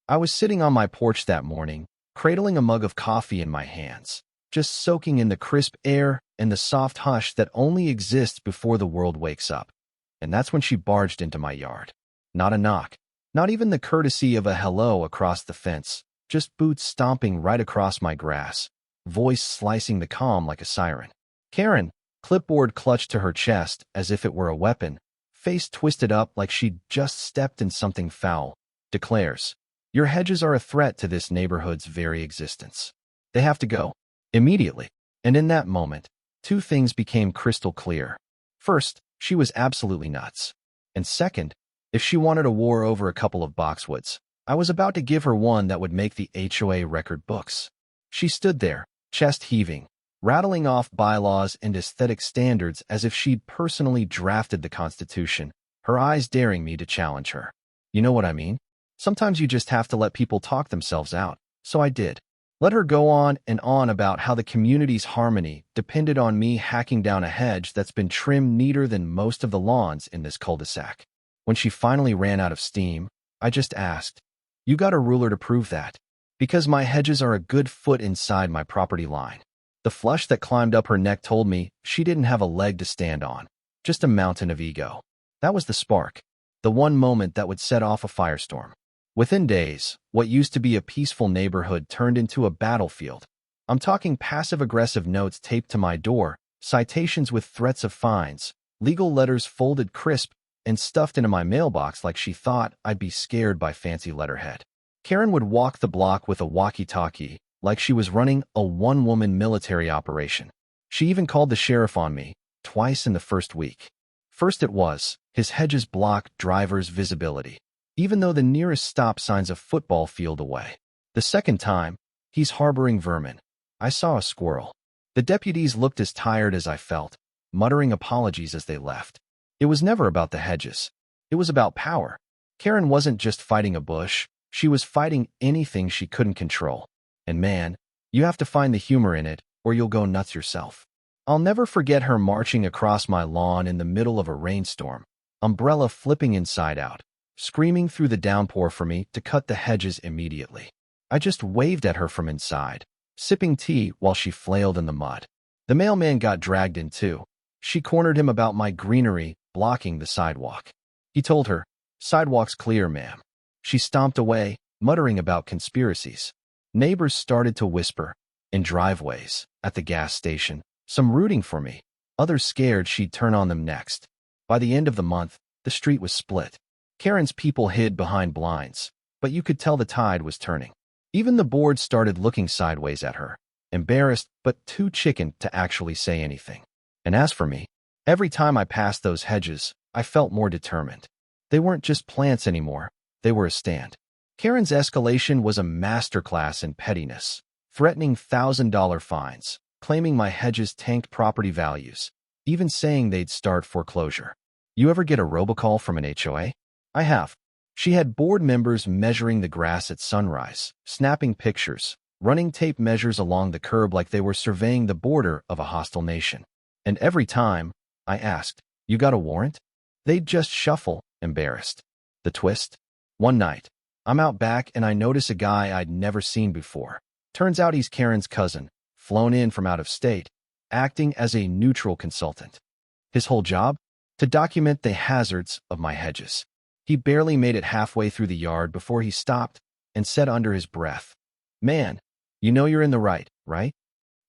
I was sitting on my porch that morning, cradling a mug of coffee in my hands, just soaking in the crisp air and the soft hush that only exists before the world wakes up. And that's when she barged into my yard. Not a knock, not even the courtesy of a hello across the fence, just boots stomping right across my grass, voice slicing the calm like a siren. Karen, clipboard clutched to her chest as if it were a weapon, face twisted up like she'd just stepped in something foul, declares, "Your hedges are a threat to this neighborhood's very existence. They have to go. Immediately." And in that moment, two things became crystal clear. First, she was absolutely nuts. And second, if she wanted a war over a couple of boxwoods, I was about to give her one that would make the HOA record books. She stood there, chest heaving, rattling off bylaws and aesthetic standards as if she'd personally drafted the Constitution, her eyes daring me to challenge her. You know what I mean? Sometimes you just have to let people talk themselves out, so I did. Let her go on and on about how the community's harmony depended on me hacking down a hedge that's been trimmed neater than most of the lawns in this cul-de-sac. When she finally ran out of steam, I just asked, "You got a ruler to prove that?" Because my hedges are a good foot inside my property line. The flush that climbed up her neck told me she didn't have a leg to stand on, just a mountain of ego. That was the spark, the one moment that would set off a firestorm. Within days, what used to be a peaceful neighborhood turned into a battlefield. I'm talking passive-aggressive notes taped to my door, citations with threats of fines, legal letters folded crisp and stuffed into my mailbox like she thought I'd be scared by fancy letterhead. Karen would walk the block with a walkie-talkie, like she was running a one-woman military operation. She even called the sheriff on me, twice in the first week. First it was, his hedges block drivers' visibility, even though the nearest stop sign's a football field away. The second time, he's harboring vermin. I saw a squirrel. The deputies looked as tired as I felt, muttering apologies as they left. It was never about the hedges. It was about power. Karen wasn't just fighting a bush, she was fighting anything she couldn't control. And man, you have to find the humor in it, or you'll go nuts yourself. I'll never forget her marching across my lawn in the middle of a rainstorm, umbrella flipping inside out, screaming through the downpour for me to cut the hedges immediately. I just waved at her from inside, sipping tea while she flailed in the mud. The mailman got dragged in too. She cornered him about my greenery blocking the sidewalk. He told her, "Sidewalk's clear, ma'am." She stomped away, muttering about conspiracies. Neighbors started to whisper, in driveways, at the gas station, some rooting for me, others scared she'd turn on them next. By the end of the month, the street was split. Karen's people hid behind blinds, but you could tell the tide was turning. Even the board started looking sideways at her, embarrassed but too chicken to actually say anything. And as for me, every time I passed those hedges, I felt more determined. They weren't just plants anymore, they were a stand. Karen's escalation was a masterclass in pettiness, threatening $1,000 fines, claiming my hedges tanked property values, even saying they'd start foreclosure. You ever get a robocall from an HOA? I have. She had board members measuring the grass at sunrise, snapping pictures, running tape measures along the curb like they were surveying the border of a hostile nation. And every time, I asked, "You got a warrant?" They'd just shuffle, embarrassed. The twist? One night, I'm out back and I notice a guy I'd never seen before. Turns out he's Karen's cousin, flown in from out of state, acting as a neutral consultant. His whole job? To document the hazards of my hedges. He barely made it halfway through the yard before he stopped and said under his breath, "Man, you know you're in the right, right?"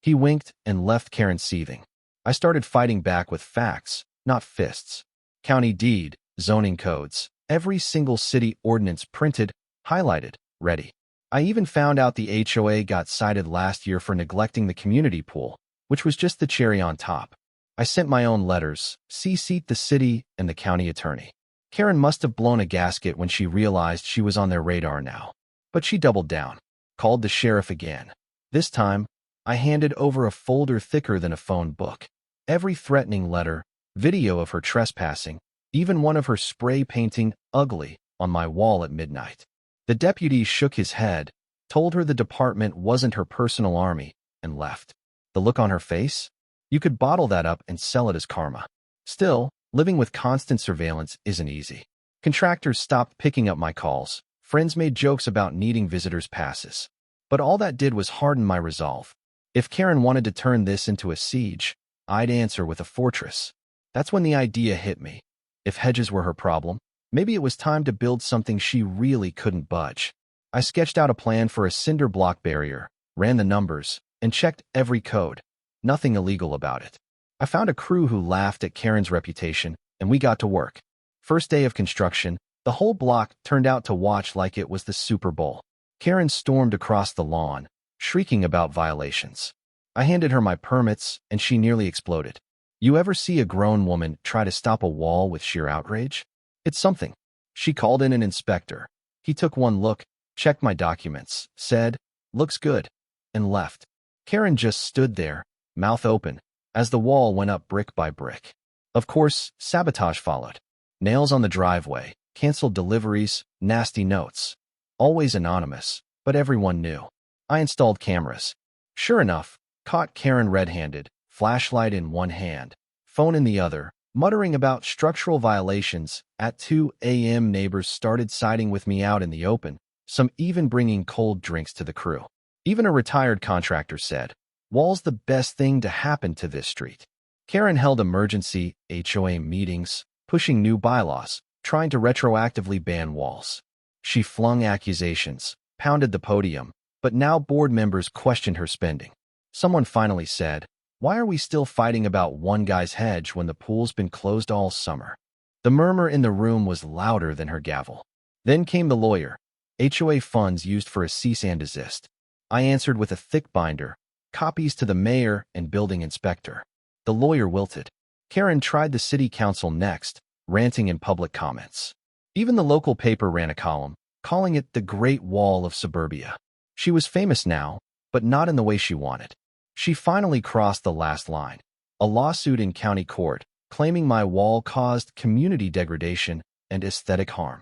He winked and left Karen seething. I started fighting back with facts, not fists. County deed, zoning codes, every single city ordinance printed, highlighted, ready. I even found out the HOA got cited last year for neglecting the community pool, which was just the cherry on top. I sent my own letters, CC'd the city and the county attorney. Karen must have blown a gasket when she realized she was on their radar now. But she doubled down, called the sheriff again. This time, I handed over a folder thicker than a phone book. Every threatening letter, video of her trespassing, even one of her spray painting ugly on my wall at midnight. The deputy shook his head, told her the department wasn't her personal army, and left. The look on her face? You could bottle that up and sell it as karma. Still, living with constant surveillance isn't easy. Contractors stopped picking up my calls, Friends made jokes about needing visitors' passes. But all that did was harden my resolve. If Karen wanted to turn this into a siege, I'd answer with a fortress. That's when the idea hit me. If Hedges were her problem, maybe it was time to build something she really couldn't budge. I sketched out a plan for a cinder block barrier, ran the numbers, and checked every code. Nothing illegal about it. I found a crew who laughed at Karen's reputation, and we got to work. First day of construction, the whole block turned out to watch like it was the Super Bowl. Karen stormed across the lawn, shrieking about violations. I handed her my permits, and she nearly exploded. You ever see a grown woman try to stop a wall with sheer outrage? It's something. She called in an inspector. He took one look, checked my documents, said, "Looks good," and left. Karen just stood there, mouth open, as the wall went up brick by brick. Of course, sabotage followed. Nails on the driveway, canceled deliveries, nasty notes. Always anonymous, but everyone knew. I installed cameras. Sure enough, caught Karen red-handed, flashlight in one hand, phone in the other, muttering about structural violations. At 2 a.m. neighbors started siding with me out in the open, some even bringing cold drinks to the crew. Even a retired contractor said, "Wall's the best thing to happen to this street." Karen held emergency HOA meetings, pushing new bylaws, trying to retroactively ban walls. She flung accusations, pounded the podium, but now board members questioned her spending. Someone finally said, "Why are we still fighting about one guy's hedge when the pool's been closed all summer?" The murmur in the room was louder than her gavel. Then came the lawyer. HOA funds used for a cease and desist. I answered with a thick binder, copies to the mayor and building inspector. The lawyer wilted. Karen tried the city council next, ranting in public comments. Even the local paper ran a column, calling it the Great Wall of Suburbia. She was famous now, but not in the way she wanted. She finally crossed the last line. A lawsuit in county court, claiming my wall caused community degradation and aesthetic harm.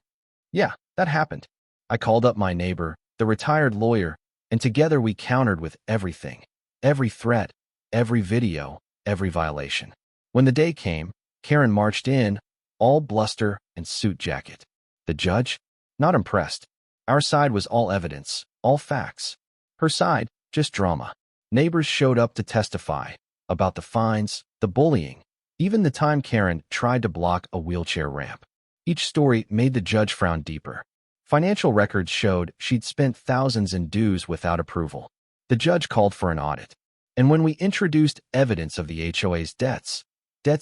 Yeah, that happened. I called up my neighbor, the retired lawyer, and together we countered with everything. Every threat, every video, every violation. When the day came, Karen marched in, all bluster and suit jacket. The judge? Not impressed. Our side was all evidence, all facts. Her side, just drama. Neighbors showed up to testify about the fines, the bullying, even the time Karen tried to block a wheelchair ramp. Each story made the judge frown deeper. Financial records showed she'd spent thousands in dues without approval. The judge called for an audit. And when we introduced evidence of the HOA's debts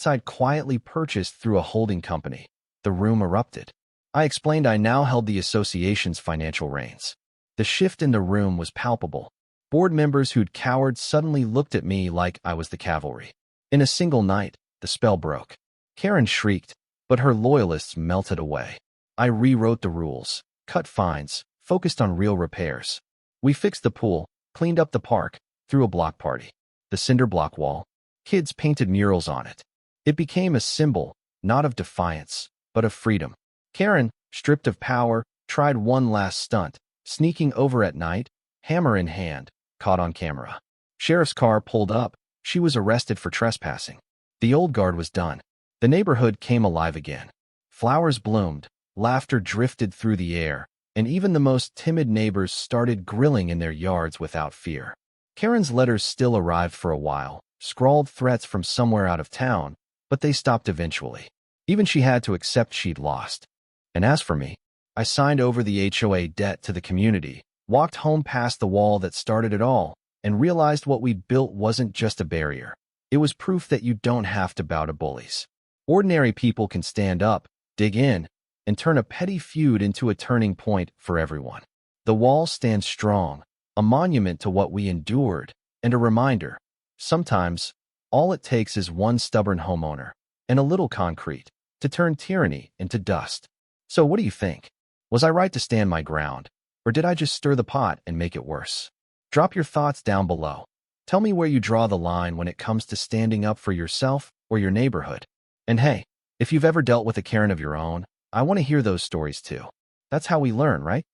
I'd quietly purchased through a holding company, the room erupted. I explained I now held the association's financial reins. The shift in the room was palpable. Board members who'd cowered suddenly looked at me like I was the cavalry. In a single night, the spell broke. Karen shrieked, but her loyalists melted away. I rewrote the rules, cut fines, focused on real repairs. We fixed the pool, cleaned up the park, threw a block party. The cinder block wall. Kids painted murals on it. It became a symbol, not of defiance, but of freedom. Karen, stripped of power, tried one last stunt, sneaking over at night, hammer in hand, caught on camera. Sheriff's car pulled up. She was arrested for trespassing. The old guard was done. The neighborhood came alive again. Flowers bloomed, laughter drifted through the air, and even the most timid neighbors started grilling in their yards without fear. Karen's letters still arrived for a while, scrawled threats from somewhere out of town, but they stopped eventually. Even she had to accept she'd lost. And as for me, I signed over the HOA debt to the community, walked home past the wall that started it all, and realized what we'd built wasn't just a barrier. It was proof that you don't have to bow to bullies. Ordinary people can stand up, dig in, and turn a petty feud into a turning point for everyone. The wall stands strong, a monument to what we endured, and a reminder. Sometimes, all it takes is one stubborn homeowner and a little concrete to turn tyranny into dust. So what do you think? Was I right to stand my ground, or did I just stir the pot and make it worse? Drop your thoughts down below. Tell me where you draw the line when it comes to standing up for yourself or your neighborhood. And hey, if you've ever dealt with a Karen of your own, I want to hear those stories too. That's how we learn, right?